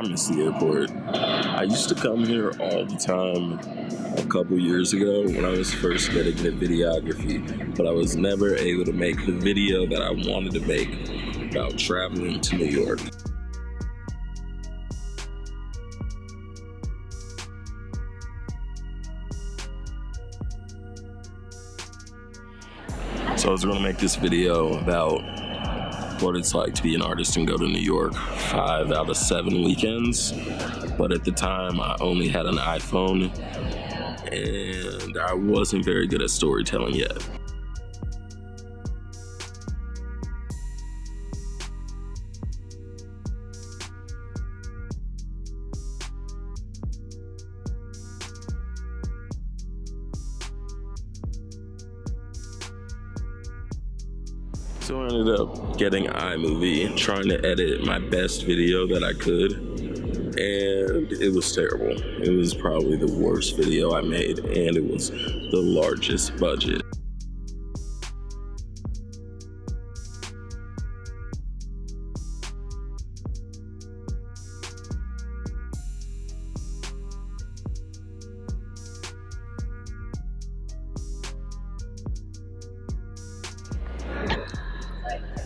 I miss the airport. I used to come here all the time a couple years ago when I was first getting into videography, but I was never able to make the video that I wanted to make about traveling to New York. So I was going to make this video about what it's like to be an artist and go to New York 5 out of 7 weekends. But at the time, I only had an iPhone and I wasn't very good at storytelling yet. So I ended up getting iMovie, trying to edit my best video that I could, and it was terrible. It was probably the worst video I made, and it was the largest budget.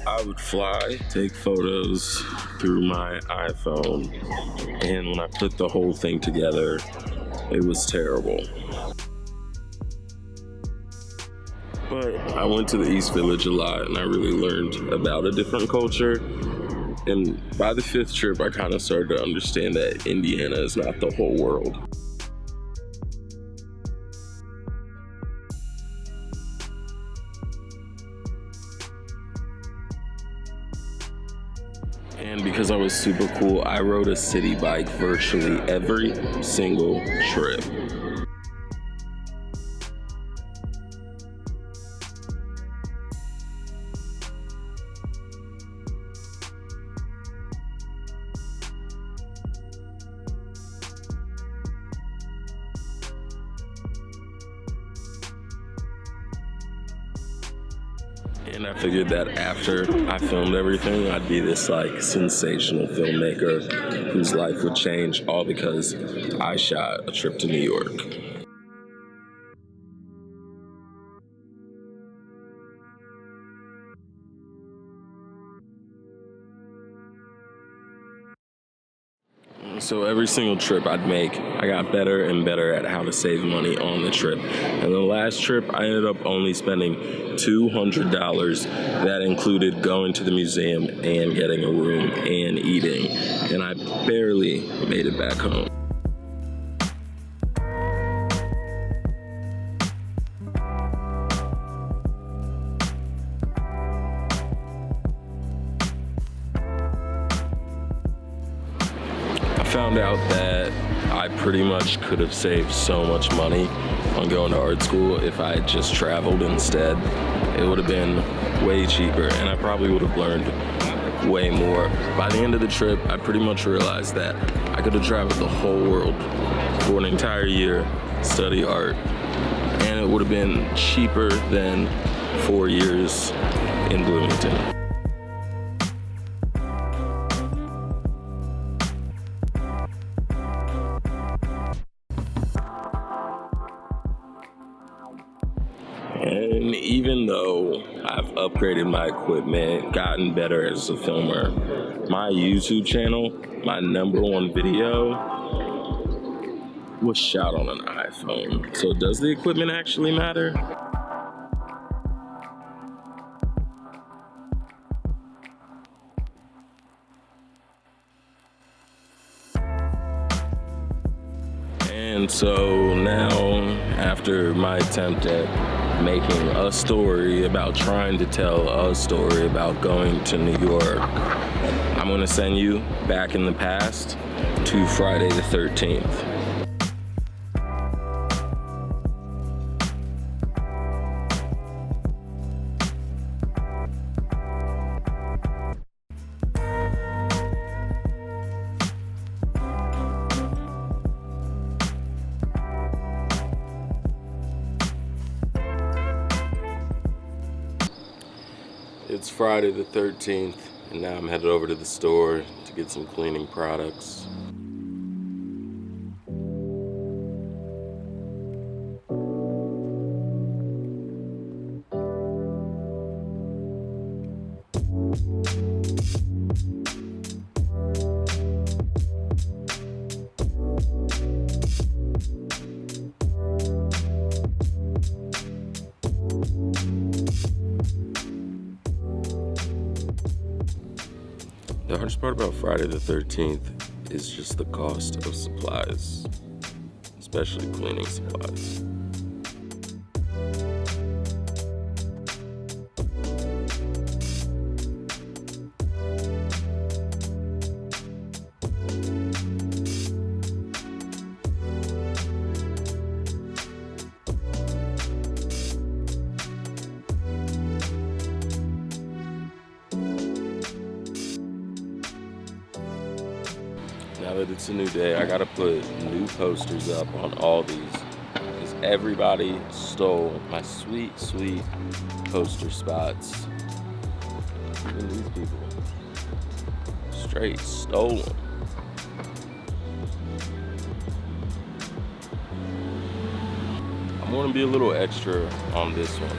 I would fly, take photos through my iPhone, and when I put the whole thing together, it was terrible. But I went to the East Village a lot, and I really learned about a different culture. And by the 5th trip, I kind of started to understand that Indiana is not the whole world. And because I was super cool, I rode a city bike virtually every single trip. And I figured that after I filmed everything, I'd be this like sensational filmmaker whose life would change, all because I shot a trip to New York. So every single trip I'd make, I got better and better at how to save money on the trip. And the last trip, I ended up only spending $200. That included going to the museum and getting a room and eating. And I barely made it back home. I found out that I pretty much could have saved so much money on going to art school if I had just traveled instead. It would have been way cheaper, and I probably would have learned way more. By the end of the trip, I pretty much realized that I could have traveled the whole world for an entire year, study art, and it would have been cheaper than 4 years in Bloomington. And even though I've upgraded my equipment, gotten better as a filmer, my YouTube channel, my #1 video, was shot on an iPhone. So does the equipment actually matter? And so now, after my attempt at making a story about trying to tell a story about going to New York, I'm gonna send you back in the past to Friday the 13th. It's Friday the 13th, and now I'm headed over to the store to get some cleaning products. The hardest part about Friday the 13th is just the cost of supplies, especially cleaning supplies. Now that it's a new day, I gotta put new posters up on all these because everybody stole my sweet, sweet poster spots. Even these people straight stole them. I'm gonna be a little extra on this one.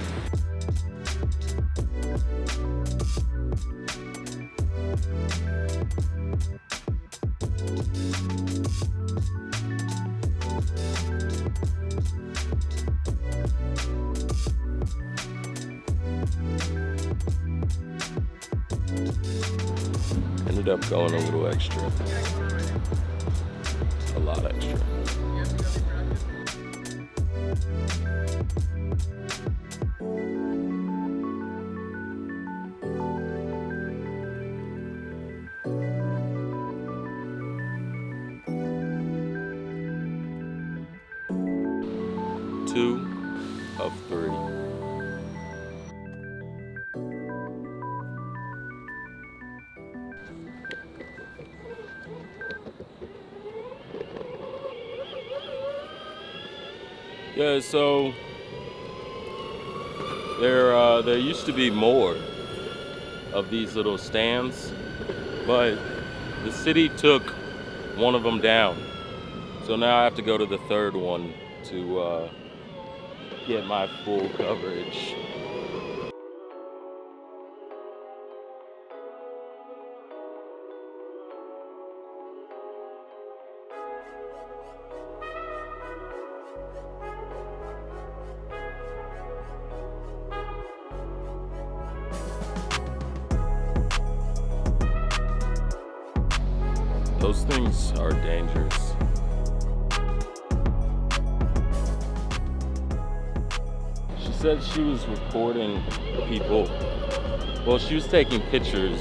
Ended up going a little extra. A lot extra. Two of three. Yeah, so there used to be more of these little stands, but the city took one of them down. So now I have to go to the third one to get my full coverage. Those things are dangerous. She said she was recording people. Well, she was taking pictures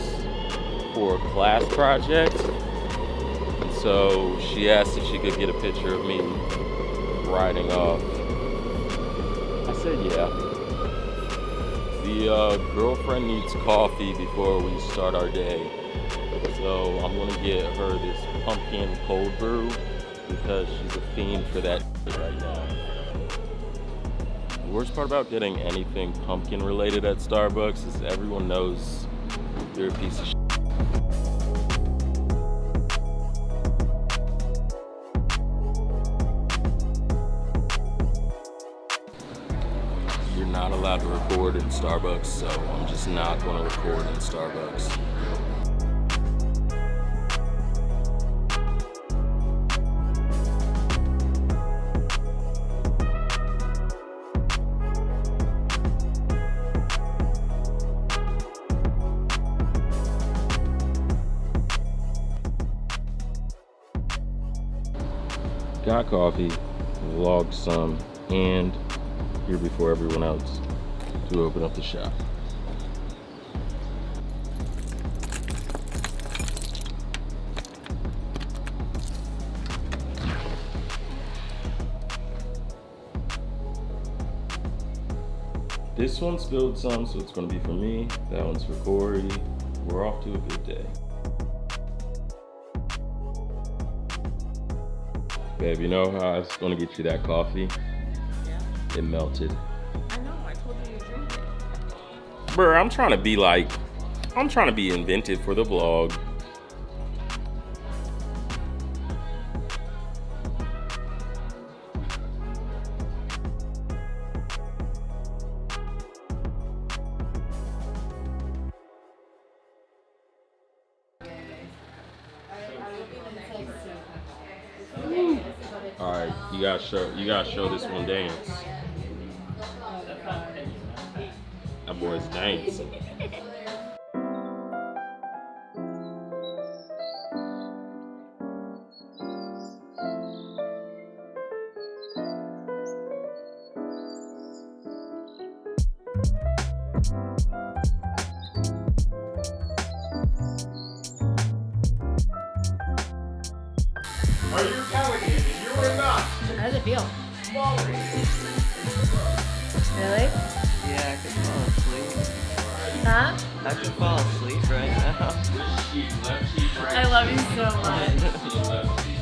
for a class project. And so she asked if she could get a picture of me riding off. I said yeah. The girlfriend needs coffee before we start our day. So I'm gonna get her this pumpkin cold brew because she's a fiend for that right now. The worst part about getting anything pumpkin related at Starbucks is everyone knows you're a piece of shit. You're not allowed to record in Starbucks, so I'm just not gonna record in Starbucks. Got coffee, vlogged some, and here before everyone else to open up the shop. This one spilled some, so it's gonna be for me. That one's for Corey. We're off to a good day. Babe, you know how I was gonna get you that coffee? Yeah. It melted. I know, I told you to drink it. Bruh, I'm trying to be inventive for the vlog. All right, you gotta show this one dance. That boy's dancing. Are you telling me that you are not? How does it feel? Really? Yeah, I could fall asleep. Huh? I could fall asleep right now. I love you so much. Left cheek.